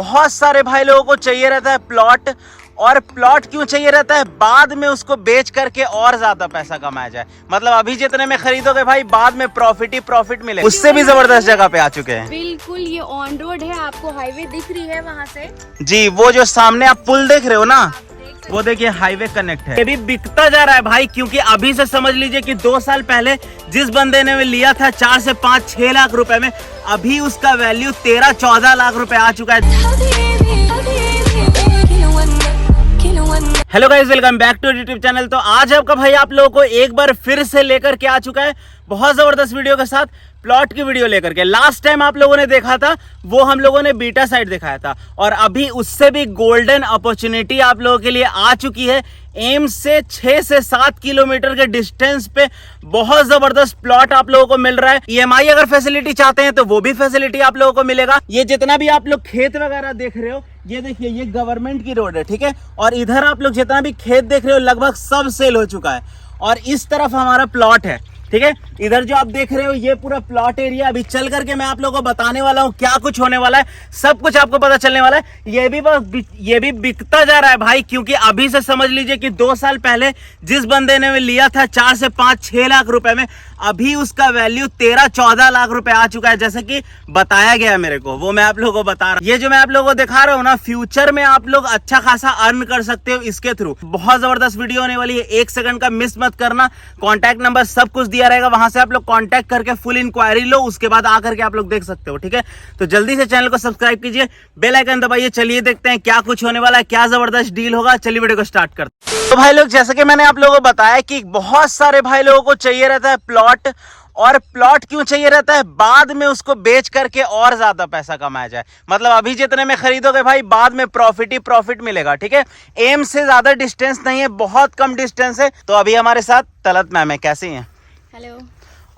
बहुत सारे भाई लोगों को चाहिए रहता है प्लॉट, और प्लॉट क्यों चाहिए रहता है, बाद में उसको बेच करके और ज्यादा पैसा कमाया जाए। मतलब अभी जितने में खरीदोगे भाई, बाद में प्रॉफिट ही प्रॉफिट मिलेगा। उससे भी जबरदस्त जगह पे आ चुके हैं। बिल्कुल, ये ऑन रोड है, आपको हाईवे दिख रही है वहाँ से जी। वो जो सामने आप पुल देख रहे हो ना, वो देखिए हाईवे कनेक्ट है। ये भी बिकता जा रहा है भाई, क्योंकि अभी से समझ लीजिए कि 2 साल पहले जिस बंदे ने लिया था 4 से 5-6 लाख रुपए में, अभी उसका वैल्यू 13-14 लाख रुपए आ चुका है। Hello guys, welcome back to YouTube channel. तो आज आपका भाई आप लोगों को एक बार फिर से लेकर के आ चुका है बहुत जबरदस्त वीडियो के साथ, प्लॉट की वीडियो लेकर के। लास्ट टाइम आप लोगों ने देखा था वो हम लोगों ने बीटा साइड दिखाया था, और अभी उससे भी गोल्डन अपॉर्चुनिटी आप लोगों के लिए आ चुकी है। एम्स से 6 से 7 किलोमीटर के डिस्टेंस पे बहुत जबरदस्त प्लॉट आप लोगों को मिल रहा है। ईएमआई अगर फैसिलिटी चाहते हैं तो वो भी फैसिलिटी आप लोगों को मिलेगा। ये जितना भी आप लोग खेत वगैरह देख रहे हो, ये देखिए ये गवर्नमेंट की रोड है, ठीक है। और इधर आप लोग जितना भी खेत देख रहे हो लगभग सब सेल हो चुका है, और इस तरफ हमारा प्लॉट है, ठीक है। इधर जो आप देख रहे हो ये पूरा प्लॉट एरिया, अभी चल करके मैं आप लोगों को बताने वाला हूँ क्या कुछ होने वाला है, सब कुछ आपको पता चलने वाला है। ये भी बिकता जा रहा है भाई, क्योंकि अभी से समझ लीजिए कि 2 साल पहले जिस बंदे ने लिया था 4 से 5-6 लाख रुपए में, अभी उसका वैल्यू 13-14 लाख रुपए आ चुका है, जैसे कि बताया गया मेरे को, वो मैं आप लोगों को बता रहा हूँ। ये जो मैं आप लोगों को दिखा रहा हूँ ना, फ्यूचर में आप लोग अच्छा खासा अर्न कर सकते हो इसके थ्रू। बहुत जबरदस्त वीडियो होने वाली है, 1 सेकंड का मिस मत करना। कॉन्टैक्ट नंबर सब कुछ दिया रहेगा, वहां से आप लोग कॉन्टैक्ट करके फुल इंक्वायरी लो, उसके बाद आकर के आप लोग देख सकते हो, ठीक है। तो जल्दी से चैनल को सब्सक्राइब कीजिए, बेल आइकन दबाइए। चलिए देखते हैं क्या कुछ होने वाला है, क्या जबरदस्त डील होगा। चलिए वीडियो को स्टार्ट करते हैं। तो भाई लोग, जैसे कि मैंने आप लोगों को बताया कि बहुत सारे भाई लोगों को चाहिए रहता है प्लॉट, और प्लॉट क्यों चाहिए रहता है, बाद में उसको बेच करके और ज्यादा पैसा कमाया जाए। मतलब अभी जितने में खरीदोगे भाई, बाद में प्रॉफिट ही प्रॉफिट मिलेगा, ठीक है। एम से ज्यादा डिस्टेंस नहीं है, बहुत कम डिस्टेंस है। तो अभी हमारे साथ तलत मैम है, कैसी हैं? हेलो।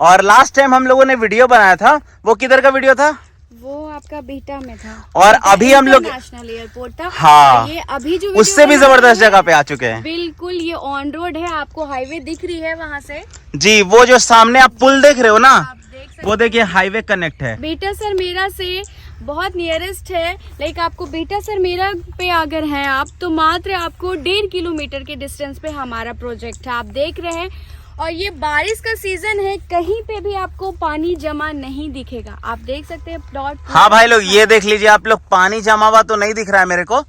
और लास्ट टाइम हम लोगों ने वीडियो बनाया था, वो किधर का वीडियो था? वो आपका बीटा में था, और अभी हम लोग नेशनल एयरपोर्ट था। हाँ, ये अभी जो उससे भी जबरदस्त जगह पे आ चुके हैं। बिल्कुल, ये ऑन रोड है, आपको हाईवे दिख रही है वहाँ से। जी। वो जो सामने आप पुल देख रहे हो ना, आप देख सकते वो देखिए हाईवे कनेक्ट है। बीटा सर मेरा से बहुत नियरेस्ट है, लाइक आपको बीटा सर मेरा पे अगर हैं आप, तो मात्र आपको 1.5 किलोमीटर के डिस्टेंस पे हमारा प्रोजेक्ट है, आप देख रहे हैं। और ये बारिश का सीजन है, कहीं पे भी आपको पानी जमा नहीं दिखेगा, आप देख सकते हैं प्लॉट। हाँ भाई लोग, ये देख लीजिए आप लोग, पानी जमा हुआ तो नहीं दिख रहा है मेरे को,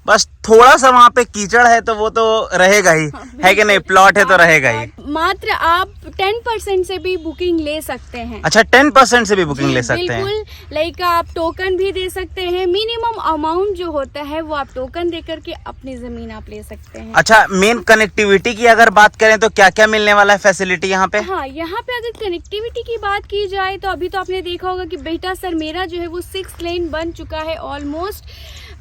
बस थोड़ा सा वहाँ पे कीचड़ है, तो वो तो रहेगा ही, है कि नहीं। प्लॉट है तो रहेगा ही। मात्र आप 10% से भी बुकिंग ले सकते हैं। अच्छा, 10% से भी बुकिंग ले सकते हैं? बिल्कुल, लाइक आप टोकन भी दे सकते हैं। मिनिमम अमाउंट जो होता है वो आप टोकन दे करके अपनी जमीन आप ले सकते हैं। अच्छा, मेन कनेक्टिविटी की अगर बात करें तो क्या क्या मिलने वाला है फैसिलिटी यहाँ पे? हाँ, यहाँ पे अगर कनेक्टिविटी की बात की जाए तो अभी तो आपने देखा होगा कि बेटा सर मेरा जो है वो 6 लेन बन चुका है, ऑलमोस्ट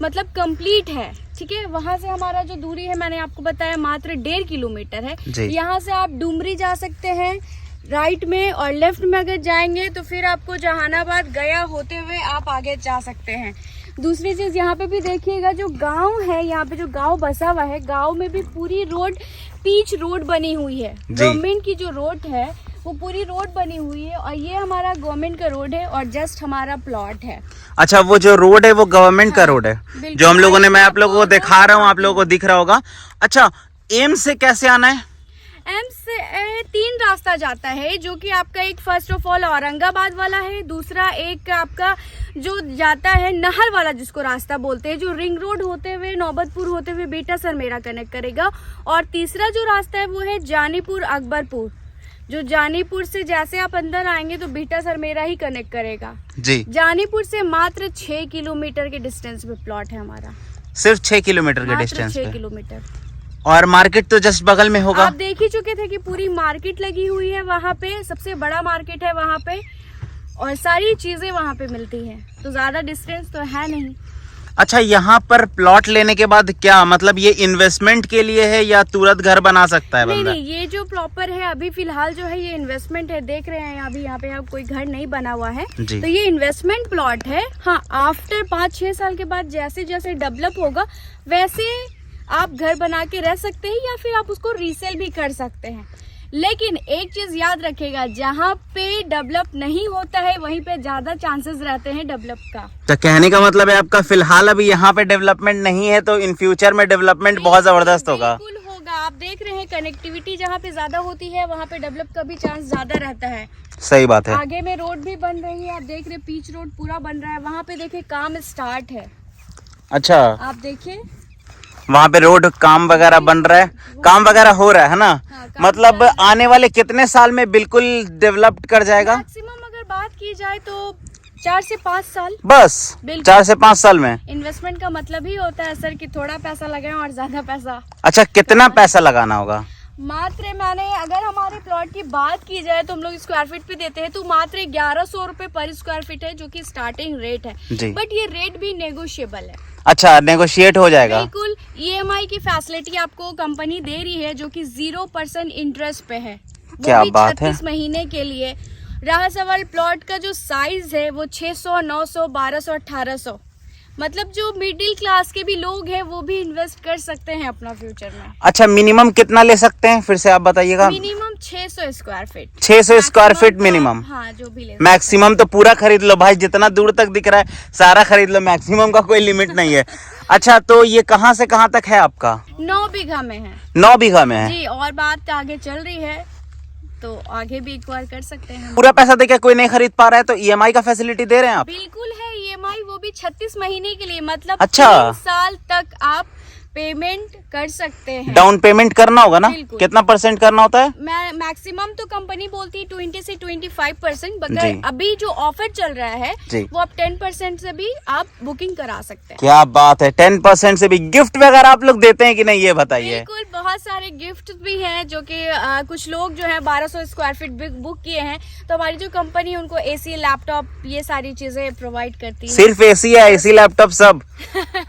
मतलब कंप्लीट है, ठीक है। वहाँ से हमारा जो दूरी है मैंने आपको बताया मात्र 1.5 किलोमीटर है। यहाँ से आप डुमरी जा सकते हैं राइट में, और लेफ्ट में अगर जाएंगे तो फिर आपको जहानाबाद गया होते हुए आप आगे जा सकते हैं। दूसरी चीज यहाँ पे भी देखिएगा, जो गांव है, यहाँ पे जो गांव बसा हुआ है, गांव में भी पूरी रोड पीच रोड बनी हुई है। गवर्नमेंट की जो रोड है वो पूरी रोड बनी हुई है, और ये हमारा गवर्नमेंट का रोड है, और जस्ट हमारा प्लॉट है। अच्छा, वो जो रोड है वो गवर्नमेंट का रोड है, जो हम लोगों ने, मैं आप लोगों को दिखा रहा हूँ, आप लोगों को दिख रहा होगा। अच्छा, एम से कैसे आना है? एम से 3 रास्ता जाता है, जो कि आपका एक फर्स्ट ऑफ ऑल औरंगाबाद वाला है, दूसरा एक आपका जो जाता है नहर वाला जिसको रास्ता बोलते हैं, जो रिंग रोड होते हुए नौबतपुर होते हुए बेटा सर मेरा कनेक्ट करेगा, और तीसरा जो रास्ता है वो है जानीपुर अकबरपुर, जो जानीपुर से जैसे आप अंदर आएंगे तो बेटा सर मेरा ही कनेक्ट करेगा जी। जानीपुर से मात्र 6 किलोमीटर के डिस्टेंस पे प्लॉट है हमारा, सिर्फ 6 किलोमीटर के डिस्टेंस 6 किलोमीटर। और मार्केट तो जस्ट बगल में होगा, आप देख ही चुके थे कि पूरी मार्केट लगी हुई है वहाँ पे, सबसे बड़ा मार्केट है वहाँ पे, और सारी चीजें वहाँ पे मिलती हैं, तो ज्यादा डिस्टेंस तो है नहीं। अच्छा, यहाँ पर प्लॉट लेने के बाद क्या मतलब ये इन्वेस्टमेंट के लिए है या तुरंत घर बना सकता है बंदा? नहीं, ये जो प्रॉपर है अभी फिलहाल जो है ये इन्वेस्टमेंट है, देख रहे हैं अभी यहाँ पे कोई घर नहीं बना हुआ है, तो ये इन्वेस्टमेंट प्लॉट है। हाँ, आफ्टर 5-6 साल के बाद जैसे जैसे डेवलप होगा वैसे आप घर बना के रह सकते हैं, या फिर आप उसको रीसेल भी कर सकते हैं। लेकिन एक चीज याद रखिएगा, जहाँ पे डेवलप नहीं होता है वहीं पे ज्यादा चांसेस रहते हैं डेवलप का। तो कहने का मतलब है आपका फिलहाल अभी यहाँ पे डेवलपमेंट नहीं है, तो इन फ्यूचर में डेवलपमेंट बहुत जबरदस्त होगा। बिल्कुल होगा। आप देख रहे हैं कनेक्टिविटी जहाँ पे ज्यादा होती है वहाँ पे डेवलप का भी चांस ज्यादा रहता है। सही बात है। आगे में रोड भी बन रही है, आप देख रहे हैं पिच रोड पूरा बन रहा है। वहाँ पे देखिए काम स्टार्ट है। अच्छा, आप देखिए वहाँ पे रोड काम वगैरह बन रहा है, काम वगैरह हो रहा है ना। हाँ, मतलब आने वाले कितने साल में बिल्कुल डेवलप्ड कर जाएगा? मैक्सिमम अगर बात की जाए तो 4 से 5 साल। बस 4 से 5 साल में। इन्वेस्टमेंट का मतलब ही होता है सर कि थोड़ा पैसा लगाएं और ज्यादा पैसा। अच्छा, कितना पैसा लगाना होगा? मात्र मैंने अगर हमारे प्लॉट की बात की जाए तो हम लोग स्क्वायर फीट पे देते हैं, तो मात्र 1100 रुपए पर स्क्वायर फीट है, जो कि स्टार्टिंग रेट है। बट ये रेट भी नेगोशिएबल है। अच्छा, नेगोशिएट हो जाएगा। बिल्कुल। EMI की फैसिलिटी आपको कंपनी दे रही है, जो कि 0% इंटरेस्ट पे है। क्या बात है। 36 महीने के लिए। रहा सवाल प्लॉट का जो साइज है वो 600, 900, 1200, 1800, मतलब जो मिडिल क्लास के भी लोग हैं वो भी इन्वेस्ट कर सकते हैं अपना फ्यूचर में। अच्छा, मिनिमम कितना ले सकते हैं, फिर से आप बताइएगा। Minimum 600 square feet. 600 square feet minimum. हाँ, जो भी ले। मैक्सिमम तो पूरा खरीद लो भाई, जितना दूर तक दिख रहा है सारा खरीद लो, मैक्सिमम का कोई लिमिट नहीं है। अच्छा, तो ये कहाँ से कहाँ तक है आपका? 9 बीघा में है। 9 बीघा में है जी, और बात आगे चल रही है तो आगे भी एक्वायर कर सकते हैं। पूरा पैसा देके कोई नहीं खरीद पा रहा है तो EMI का फैसिलिटी दे रहे हैं आप? बिल्कुल है EMI, वो भी 36 महीने के लिए, मतलब अच्छा। 3 साल तक आप पेमेंट कर सकते हैं। डाउन पेमेंट करना होगा ना? बिल्कुल। कितना % करना होता है? मैं मैक्सिमम तो कंपनी बोलती है 20 से 25%, जी। मगर अभी जो ऑफर चल रहा है जी। वो आप 10% से भी आप बुकिंग करा सकते हैं। क्या बात है, 10% से भी गिफ्ट वगैरह आप लोग देते हैं कि नहीं, ये बताइए। बिल्कुल, बहुत सारे गिफ्ट भी हैं, जो कि कुछ लोग जो है 1200 स्क्वायर फीट बुक किए हैं, तो हमारी जो कंपनी है उनको AC, लैपटॉप, ये सारी चीजें प्रोवाइड करती है। सिर्फ AC है, AC लैपटॉप सब?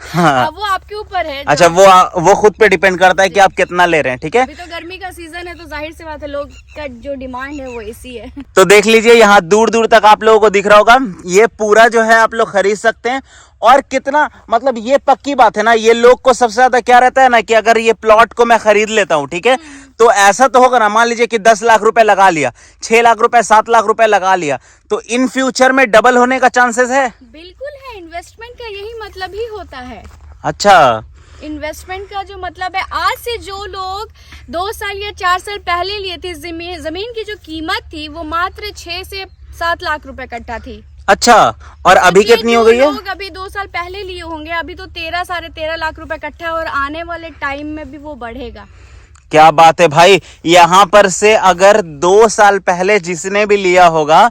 हाँ। अब वो आपके ऊपर है। अच्छा, वो खुद पे डिपेंड करता है कि आप कितना ले रहे हैं, ठीक है। अभी तो गर्मी का सीजन है तो जाहिर सी बात है लोग का जो डिमांड है वो AC है। तो देख लीजिए, यहाँ दूर दूर तक आप लोगों को दिख रहा होगा, ये पूरा जो है आप लोग खरीद सकते हैं। और कितना, मतलब ये पक्की बात है ना, ये लोग को सबसे ज्यादा क्या रहता है ना कि अगर ये प्लॉट को मैं खरीद लेता हूँ, ठीक है, तो ऐसा तो होगा ना, मान लीजिए कि 10 लाख रुपए लगा लिया, 6 लाख रुपए, 7 लाख रुपए लगा लिया, तो इन फ्यूचर में डबल होने का चांसेस है। बिल्कुल है, इन्वेस्टमेंट का यही मतलब ही होता है। अच्छा, इन्वेस्टमेंट का जो मतलब है, आज से जो लोग 2 साल या 4 साल पहले लिए थे, जमीन की जो कीमत थी वो मात्र 6 से 7 लाख रुपए कट्ठा थी। अच्छा, और अभी कितनी हो गई है? लोग अभी 2 साल पहले लिए होंगे, अभी तो 13, साढ़े 13 लाख रुपए कट्ठा, और आने वाले टाइम में भी वो बढ़ेगा। क्या बात है भाई, यहाँ पर से अगर 2 साल पहले जिसने भी लिया होगा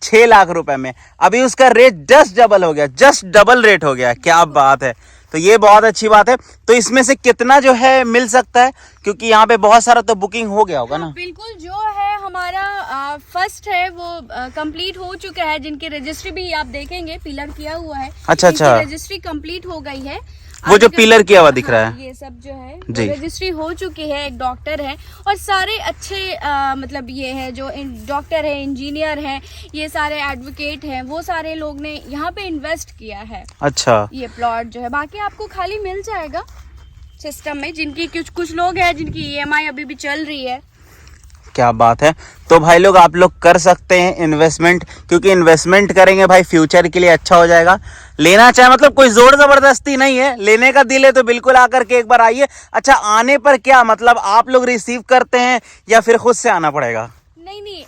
6 लाख रुपए में, अभी उसका रेट जस्ट डबल हो गया, जस्ट डबल रेट हो गया। क्या बात है, तो ये बहुत अच्छी बात है। तो इसमें से कितना जो है मिल सकता है, क्योंकि यहाँ पे बहुत सारा तो बुकिंग हो गया होगा ना? बिल्कुल, जो है हमारा फर्स्ट है वो कंप्लीट हो चुका है, जिनकी रजिस्ट्री भी आप देखेंगे पिलर किया हुआ है। अच्छा। रजिस्ट्री कंप्लीट हो गई है। वो जो पिलर किया हुआ दिख रहा है, ये सब जो है जी, रजिस्ट्री हो चुकी है। एक डॉक्टर है और सारे अच्छे मतलब ये है जो डॉक्टर है, इंजीनियर है, ये सारे एडवोकेट हैं, वो सारे लोग ने यहाँ पे इन्वेस्ट किया है। अच्छा, ये प्लॉट जो है, बाकी आपको खाली मिल जाएगा सिस्टम में, जिनकी कुछ लोग हैं जिनकी EMI अभी भी चल रही है। क्या बात है। तो भाई लोग, आप लोग कर सकते हैं इन्वेस्टमेंट, क्योंकि इन्वेस्टमेंट करेंगे भाई फ्यूचर के लिए अच्छा हो जाएगा। लेना चाहे, मतलब कोई जोर जबरदस्ती नहीं है, लेने का दिल है तो बिल्कुल आकर के एक बार आइए। अच्छा, आने पर क्या मतलब आप लोग रिसीव करते हैं या फिर खुद से आना पड़ेगा? नहीं,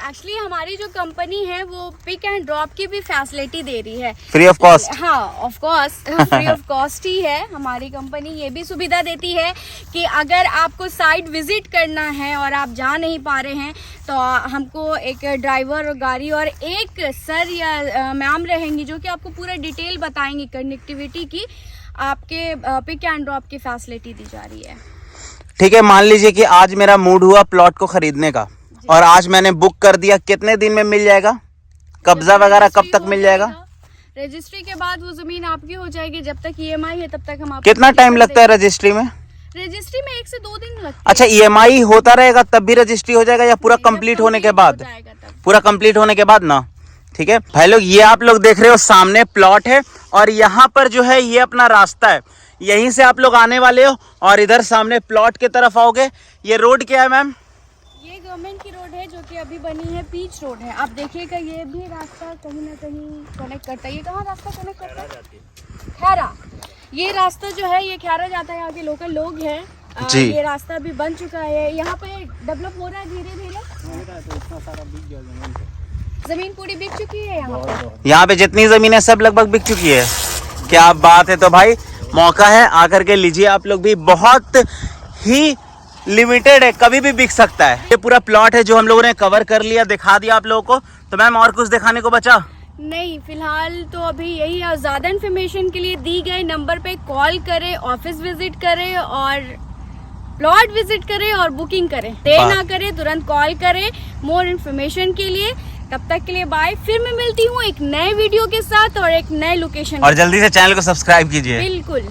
एक्चुअली हमारी जो कंपनी है वो पिक एंड ड्रॉप की भी फैसिलिटी दे रही है, फ्री ऑफ कॉस्ट। हाँ, of course free of cost ही है। हमारी कंपनी ये भी सुविधा देती है कि अगर आपको साइट विजिट करना है और आप जा नहीं पा रहे हैं, तो हमको एक ड्राइवर और गाड़ी और एक सर या मैम रहेंगी जो कि आपको पूरा डिटेल बताएंगी कनेक्टिविटी की। आपके पिक एंड ड्रॉप की फैसिलिटी दी जा रही है। ठीक है, मान लीजिए कि आज मेरा मूड हुआ प्लॉट को खरीदने का, और आज मैंने बुक कर दिया, कितने दिन में मिल जाएगा? कब्जा वगैरह कब तक मिल जाएगा? रजिस्ट्री के बाद वो जमीन आपकी हो जाएगी। जब तक EMI है तब तक हम आपको। कितना टाइम लगता है रजिस्ट्री में? रजिस्ट्री में 1 से 2 दिन लगते हैं। अच्छा, EMI होता रहेगा तब भी रजिस्ट्री हो जाएगा, या पूरा कंप्लीट होने के बाद? पूरा कंप्लीट होने के बाद ना। ठीक है भाई लोग, ये आप लोग देख रहे हो सामने प्लॉट है, और यहाँ पर जो है ये अपना रास्ता है, यहीं से आप लोग आने वाले हो और इधर सामने प्लॉट की तरफ आओगे। ये रोड क्या है मैम? ये गवर्नमेंट की रोड है जो कि अभी बनी है, पीच रोड है। आप देखिएगा ये भी रास्ता कहीं ना कहीं कनेक्ट करता है। ये कहाँ रास्ता कनेक्ट करता है? खैरा। ये रास्ता जो है ये खैरा जाता है, यहाँ के लोकल लोग हैं। ये रास्ता भी बन चुका है, यहाँ पे डेवलप हो रहा है धीरे धीरे। जमीन पूरी बिक चुकी है यहाँ पे जितनी जमीन है सब लगभग बिक चुकी है। क्या बात है। तो भाई मौका है, आकर के लीजिए आप लोग भी। बहुत ही लिमिटेड है, कभी भी बिक सकता है। ये पूरा प्लॉट है जो हम लोगों ने कवर कर लिया, दिखा दिया आप लोगों को। तो मैम और कुछ दिखाने को बचा? नहीं, फिलहाल तो अभी यही है। ज्यादा इन्फॉर्मेशन के लिए दी गए नंबर पे कॉल करें, ऑफिस विजिट करें और प्लॉट विजिट करें और बुकिंग करें। देर ना करें, तुरंत कॉल करें मोर इन्फॉर्मेशन के लिए। तब तक के लिए बाय। फिर मैं मिलती हूँ एक नए वीडियो के साथ और एक नए लोकेशन। और जल्दी से चैनल को सब्सक्राइब कीजिए। बिल्कुल।